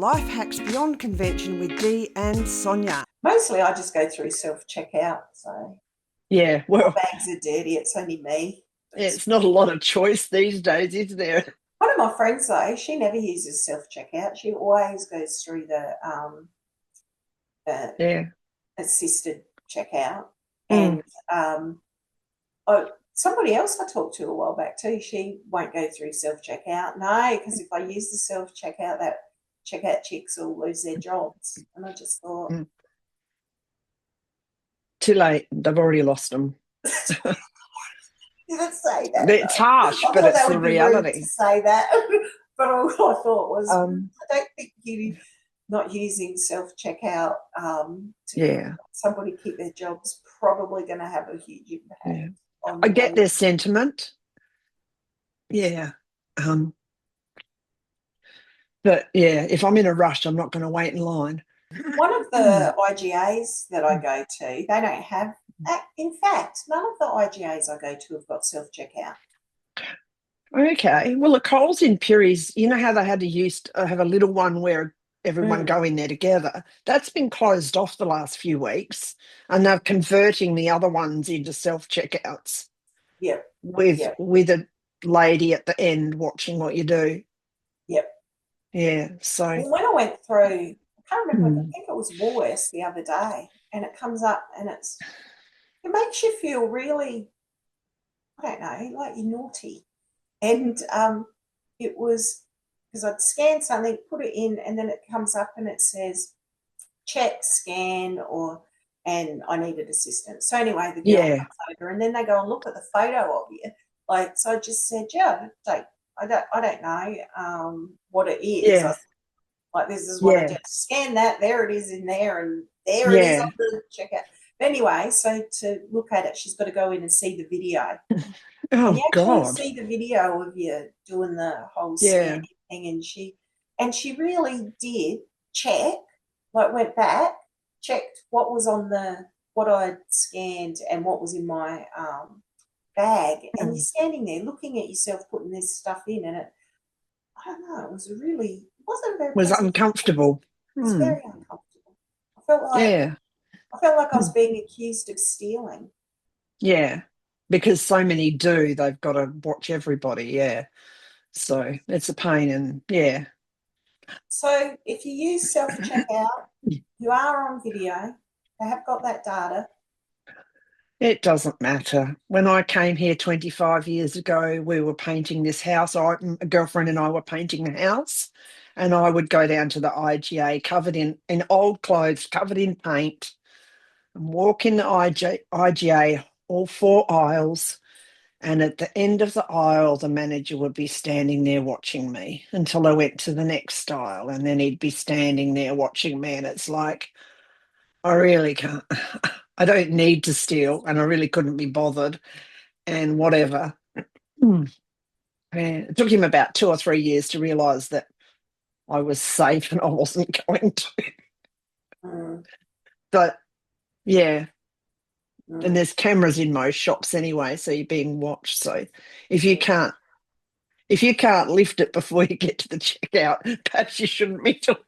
Life Hacks Beyond Convention with Dee and Sonia. Mostly I just go through self-checkout, so Yeah, my well, bags are dirty. It's only me. it's not a lot of choice these days, is there? One of my friends, though, she never uses self-checkout. She always goes through the Yeah. assisted checkout. Mm. And somebody else I talked to a while back too, she won't go through self-checkout. No, because if I use the self-checkout, that checkout chicks will lose their jobs. And I just thought... Mm. Too late. They've already lost them. Didn't say that, It's though. harsh, I but thought it's that the would be rude to reality. say that. But all I thought was, Um, I don't think you not using self-checkout to yeah, somebody keep their jobs probably going to have a huge impact yeah. on I get their sentiment. Yeah. But yeah, if I'm in a rush, I'm not going to wait in line. One of the IGAs that I go to, they don't have, in fact, none of the IGAs I go to have got self-checkout. Okay. Well, the Coles in Pirries, you know how they had to have a little one where everyone go in there together? That's been closed off the last few weeks, and they're converting the other ones into self-checkouts Yep, with a lady at the end watching what you do. yep. Yeah. So, Well, when I went through, I can't remember, I mm, think it was Woolworths the other day, and it comes up and it makes you feel really, I don't know, like you're naughty. And it was because I'd scanned something, put it in, and then it comes up and it says check, scan, and I needed assistance. So anyway, the girl yeah, comes over, and then they go and look at the photo of you. Like, so I just said, yeah, I don't know what it is. yeah, Like, this is what I yeah, did. Scan that. There it is in there, and there it is on yeah. the checkout. But anyway, so to look at it, she's got to go in and see the video. And Oh, you actually God. see the video of you doing the whole scanning Yeah. thing, and she really did check, like went back, checked what was on what I'd scanned and what was in my bag, and you're Mm. standing there looking at yourself putting this stuff in, and I don't know, it wasn't a very Was pleasant. uncomfortable. It was Hmm. very uncomfortable. I felt like Yeah. I was Hmm. being accused of stealing. Yeah. Because so many do, they've got to watch everybody. Yeah. So it's a pain. And yeah, So if you use self-checkout, you are on video, they have got that data. it doesn't matter. When I came here 25 years ago, we were painting this house. A girlfriend and I were painting the house, and I would go down to the IGA covered in old clothes, covered in paint, and walk in the IGA, all four aisles. And at the end of the aisle, the manager would be standing there watching me until I went to the next aisle. And then he'd be standing there watching me. And it's like, I really can't, I don't need to steal. And I really couldn't be bothered and whatever. Mm. And it took him about 2 or 3 years to realise that I was safe and I wasn't going to. Mm, But yeah, and mm. there's cameras in most shops anyway. So you're being watched. So if you Yeah. can't, if you can't lift it before you get to the checkout, perhaps you shouldn't be doing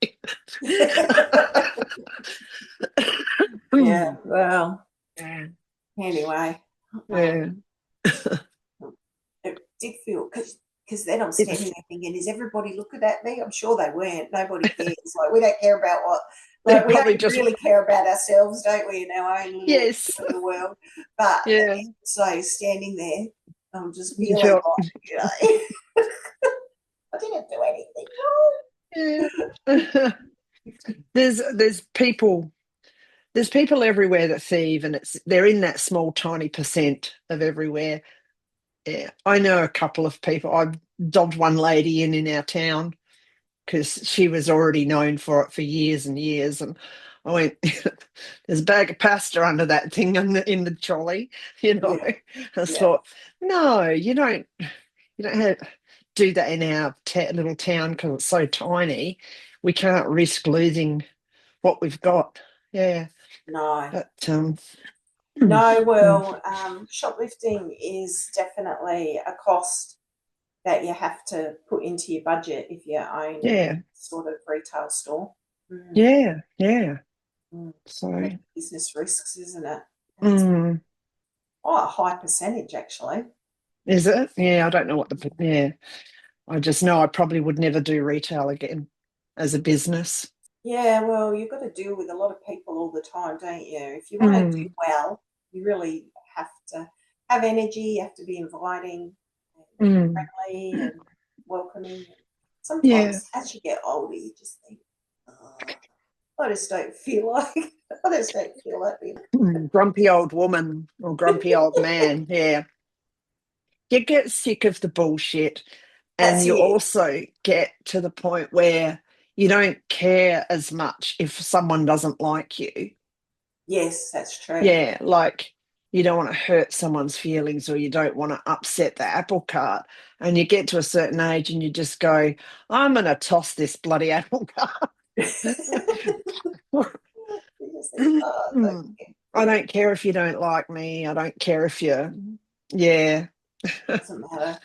Yeah, it. well, Yeah. anyway, Yeah. it did feel, because then I'm standing It's there thinking, is everybody looking at me? I'm sure they weren't. Nobody cares. Like, we don't care about they're we probably only just really care about ourselves, don't we, in our own yes. little world. But Yeah. so standing there, I'm just You feeling felt like, I didn't do anything wrong. yeah. There's people everywhere that thieve, and they're in that small tiny percent of everywhere. Yeah. I know a couple of people. I dobbed one lady in our town because she was already known for it for years and years. And I went, there's a bag of pasta under that thing in the trolley, you know. Yeah, I yeah. thought, no, you don't have do that in our little town because it's so tiny. We can't risk losing what we've got. Yeah, No. but No, well, shoplifting is definitely a cost that you have to put into your budget if you own Yeah. sort of retail store. Mm, Yeah. Yeah. mm. One of So, the business risks, isn't it? It's mm, quite a high percentage, actually. is it? Yeah, I don't know what the, yeah. I just know I probably would never do retail again as a business. Yeah, well, you've got to deal with a lot of people all the time, don't you? If you want to do Mm, well, you really have to have energy, you have to be inviting and mm, friendly and welcoming. yeah. Sometimes as you get older, you just think, oh, I just don't feel like I just don't feel like being. Grumpy old woman or grumpy old man. Yeah. You get sick of the bullshit, and That's you it. also get to the point where you don't care as much if someone doesn't like you. Yes, that's true. Yeah, like you don't want to hurt someone's feelings or you don't want to upset the apple cart. And you get to a certain age and you just go, I'm going to toss this bloody apple cart. You just think, oh, it's okay. I Yeah, don't care if you don't like me. I don't care if you, yeah. doesn't matter.